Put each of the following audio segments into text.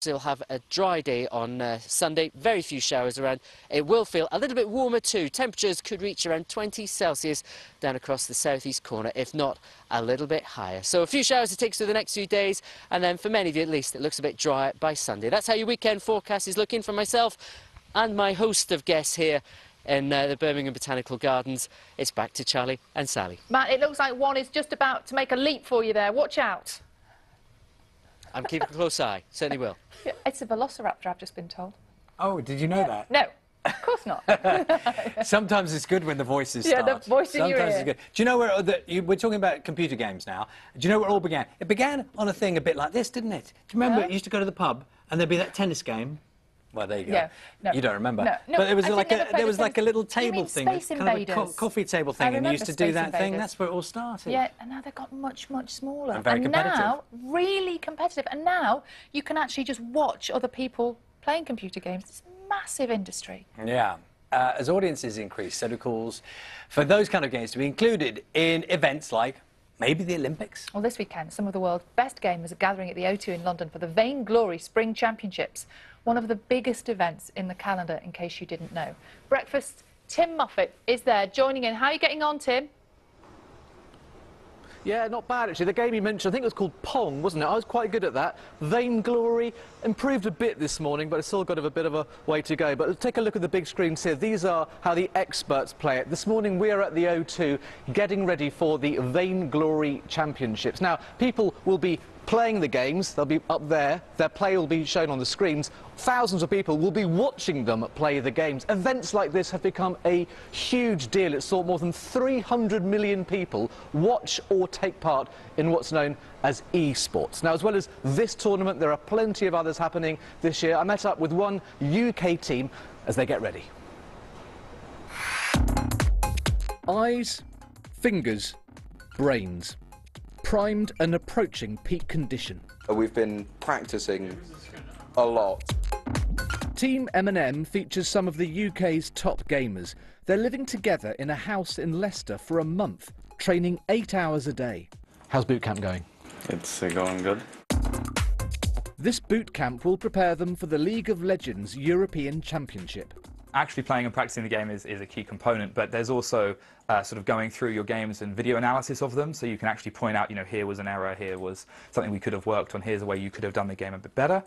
We'll have a dry day on Sunday, very few showers around. It will feel a little bit warmer too. Temperatures could reach around 20 Celsius down across the southeast corner, if not a little bit higher. So a few showers to take through the next few days, and then for many of you at least, it looks a bit drier by Sunday. That's how your weekend forecast is looking for myself and my host of guests here in the Birmingham Botanical Gardens. It's back to Charlie and Sally. Matt, it looks like one is just about to make a leap for you there. Watch out. I'm keeping a close eye, certainly will. It's a velociraptor, I've just been told. Oh, did you know that? No, of course not. Sometimes it's good when the voices start. Yeah, the voice in your ear. Sometimes it's good. Do you know where we're talking about computer games now? Do you know where it all began? It began on a thing a bit like this, didn't it? Do you remember you used to go to the pub and there'd be that tennis game? Well, there you go. Yeah, no. You don't remember. No, but it was like a little table thing, Space kind of a coffee table thing, and you used to do that thing. That's where it all started. Yeah, and now they've got much, much smaller. And very competitive. Now, really competitive. And now you can actually just watch other people playing computer games. It's a massive industry. Yeah. As audiences increase, so do calls for those kind of games to be included in events like maybe the Olympics. Well, this weekend, some of the world's best gamers are gathering at the O2 in London for the Vainglory Spring Championships, one of the biggest events in the calendar, in case you didn't know. Breakfast, Tim Moffat is there joining in. How are you getting on, Tim? Yeah, not bad, actually. The game you mentioned, I think it was called Pong, wasn't it? I was quite good at that. Vainglory improved a bit this morning, but it's still got a bit of a way to go. But take a look at the big screens here. These are how the experts play it. This morning, we are at the O2 getting ready for the Vainglory Championships. Now, people will be playing the games. They'll be up there. Their play will be shown on the screens. Thousands of people will be watching them play the games. Events like this have become a huge deal. It's saw more than 300 million people watch or take part in what's known as esports. Now, as well as this tournament, there are plenty of others happening this year. I met up with one UK team as they get ready. Eyes, fingers, brains. Primed and approaching peak condition. We've been practicing a lot. Team M&M features some of the UK's top gamers. They're living together in a house in Leicester for a month, training 8 hours a day. How's boot camp going? It's going good. This boot camp will prepare them for the League of Legends European Championship. Actually playing and practicing the game is a key component, but there's also sort of going through your games and video analysis of them, so you can actually point out, you know, here was an error, here was something we could have worked on, here's a way you could have done the game a bit better.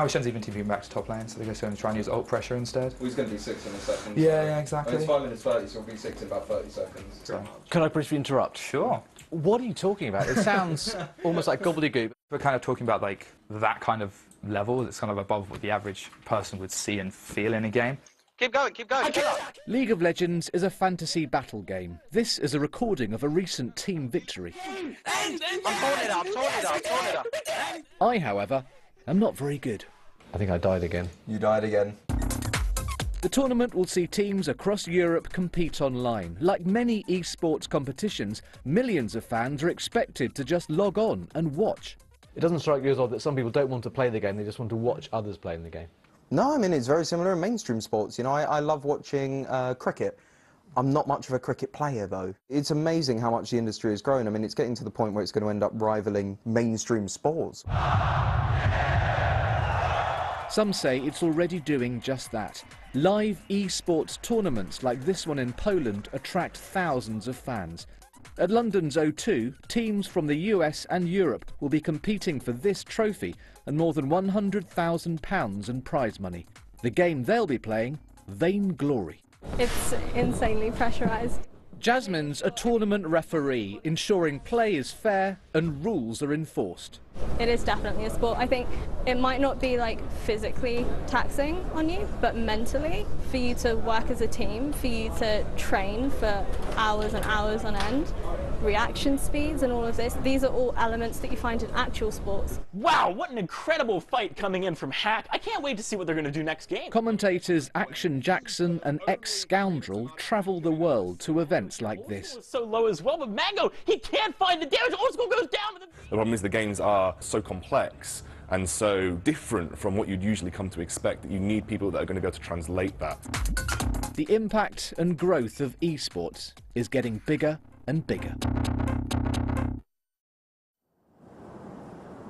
Shen's even TVing back to top lane, so they're going to try and use ult pressure instead. Well, he's going to be 6 in a second. Yeah, exactly. It's 5 minutes 30, so it'll be 6 in about 30 seconds. So. Can I briefly interrupt? Sure. What are you talking about? It sounds almost like gobbledygook. We're kind of talking about like that kind of level. It's kind of above what the average person would see and feel in a game. Keep going, keep going, keep going. League of Legends is a fantasy battle game. This is a recording of a recent team victory. I'm torn it up. I, however, am not very good. I think I died again. You died again. The tournament will see teams across Europe compete online. Like many esports competitions, millions of fans are expected to just log on and watch. It doesn't strike you as odd that some people don't want to play the game, they just want to watch others playing the game? No, I mean, it's very similar in mainstream sports. You know, I love watching cricket. I'm not much of a cricket player, though. It's amazing how much the industry has grown. I mean, it's getting to the point where it's going to end up rivaling mainstream sports. Some say it's already doing just that. Live esports tournaments like this one in Poland attract thousands of fans. At London's O2, teams from the US and Europe will be competing for this trophy and more than £100,000 in prize money. The game they'll be playing, Vainglory. It's insanely pressurised. Jasmine's a tournament referee, ensuring play is fair and rules are enforced. It is definitely a sport. I think it might not be like physically taxing on you, but mentally, for you to work as a team, for you to train for hours and hours on end, reaction speeds and all of this, these are all elements that you find in actual sports. Wow, what an incredible fight coming in from Hack. I can't wait to see what they're going to do next game. Commentators Action Jackson and Ex-Scoundrel travel the world to events like this. So low as well, but Mango, he can't find the damage. Old School goes down. The problem is the games are so complex and so different from what you'd usually come to expect that you need people that are going to be able to translate that. The impact and growth of esports is getting bigger and bigger.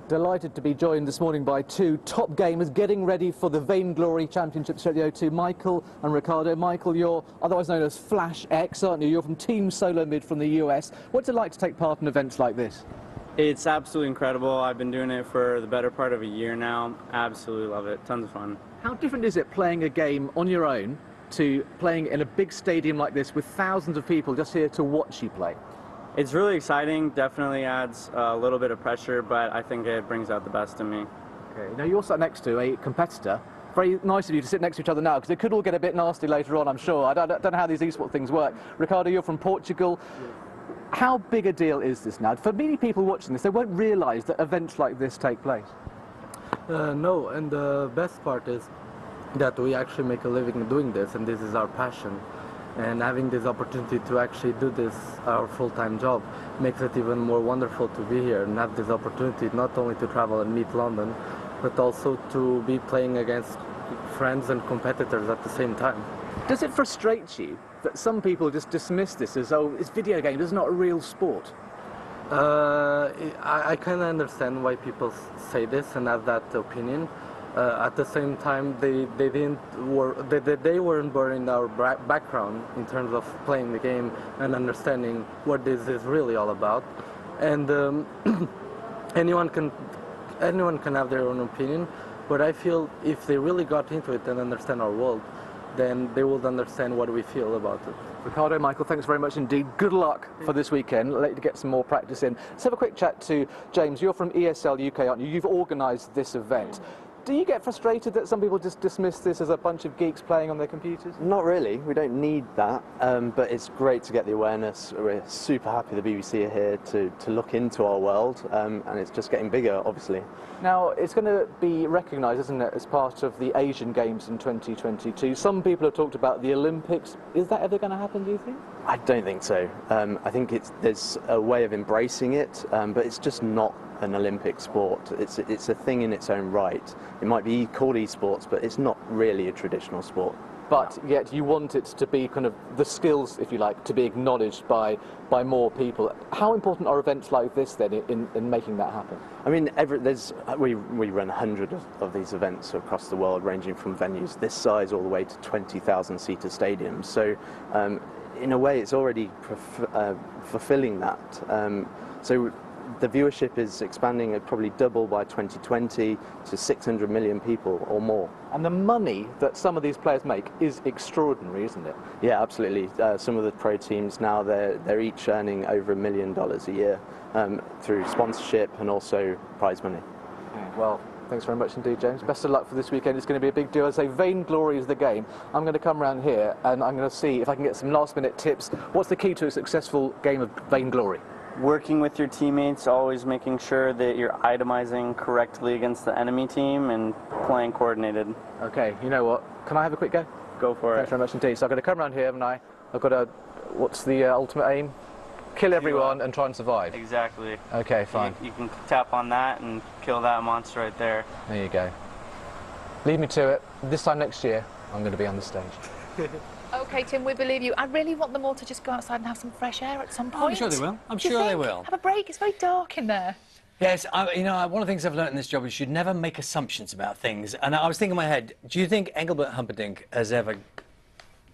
Delighted to be joined this morning by two top gamers getting ready for the Vainglory Championships here at the O2, Michael and Ricardo. Michael, you're otherwise known as Flash X, aren't you? You're from Team Solo Mid from the US. What's it like to take part in events like this? It's absolutely incredible. I've been doing it for the better part of a year now. Absolutely love it. Tons of fun. How different is it playing a game on your own to playing in a big stadium like this with thousands of people just here to watch you play? It's really exciting. Definitely adds a little bit of pressure, but I think it brings out the best in me. Okay. Now you're sat next to a competitor. Very nice of you to sit next to each other now, because it could all get a bit nasty later on, I'm sure. I don't know how these esports things work. Ricardo, you're from Portugal. How big a deal is this now? For many people watching this, they won't realise that events like this take place. No, and the best part is that we actually make a living doing this, and this is our passion. And having this opportunity to actually do this, our full-time job, makes it even more wonderful to be here and have this opportunity not only to travel and meet London, but also to be playing against friends and competitors at the same time. Does it frustrate you that some people just dismiss this as, oh, it's video game, it's not a real sport? I kind of understand why people say this and have that opinion. At the same time, they weren't born in our background in terms of playing the game and understanding what this is really all about. And anyone can have their own opinion, but I feel if they really got into it and understand our world, then they will understand what we feel about it. Ricardo, Michael, thanks very much indeed. Good luck for this weekend. I'll let you get some more practice in. Let's have a quick chat to James. You're from ESL UK, aren't you? You've organised this event. Do you get frustrated that some people just dismiss this as a bunch of geeks playing on their computers? Not really. We don't need that, but it's great to get the awareness. We're super happy the BBC are here to look into our world, and it's just getting bigger, obviously. Now, it's going to be recognised, isn't it, as part of the Asian Games in 2022. Some people have talked about the Olympics. Is that ever going to happen, do you think? I don't think so. I think there's a way of embracing it, but it's just not an Olympic sport. It's a thing in its own right. It might be called esports, but it's not really a traditional sport. But yet you want it to be kind of the skills, if you like, to be acknowledged by more people. How important are events like this then in making that happen? I mean, we run hundreds of these events across the world, ranging from venues this size all the way to 20,000 seater stadiums. So in a way, it's already fulfilling that. So the viewership is expanding at probably double by 2020 to 600 million people or more. And the money that some of these players make is extraordinary, isn't it? Yeah, absolutely. Some of the pro teams now, they're each earning over $1 million a year through sponsorship and also prize money. Well, thanks very much indeed, James. Best of luck for this weekend. It's going to be a big deal. As I say, Vainglory is the game. I'm going to come around here and I'm going to see if I can get some last-minute tips. What's the key to a successful game of Vainglory? Working with your teammates, always making sure that you're itemizing correctly against the enemy team and playing coordinated. Okay, you know what? Can I have a quick go? Go for it. Thanks very much indeed. So I've got to come around here, haven't I? I've got to, what's the ultimate aim? Kill everyone and try and survive. Exactly. Okay, fine. You can tap on that and kill that monster right there. There you go. Leave me to it. This time next year, I'm going to be on the stage. OK, Tim, we believe you. I really want them all to just go outside and have some fresh air at some point. I'm sure they will. I'm sure they will. Have a break. It's very dark in there. Yes, you know, one of the things I've learned in this job is you should never make assumptions about things. And I was thinking in my head, do you think Engelbert Humperdinck has ever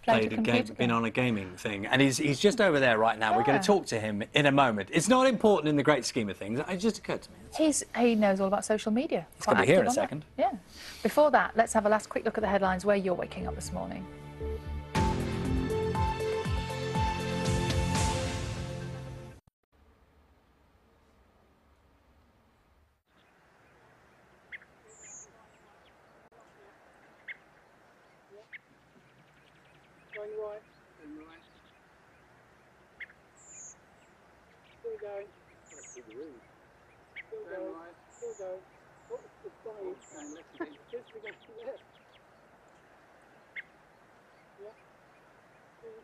played a game, been on a gaming thing? And he's just over there right now. Yeah. We're going to talk to him in a moment. It's not important in the great scheme of things. It just occurred to me. He knows all about social media. He's going to be here in a second. Yeah. Before that, let's have a last quick look at the headlines where you're waking up this morning. Going right. And right. Still going. Still going. Right. Still going. Oh, it's going. Going left again. Just to go to left. Yeah.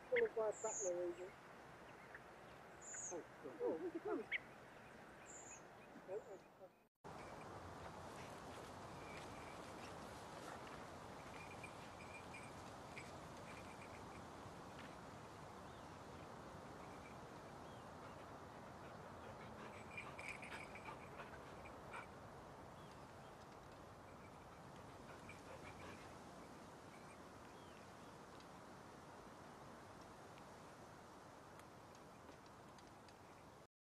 Still a wide back there, Easy. Oh, look at that.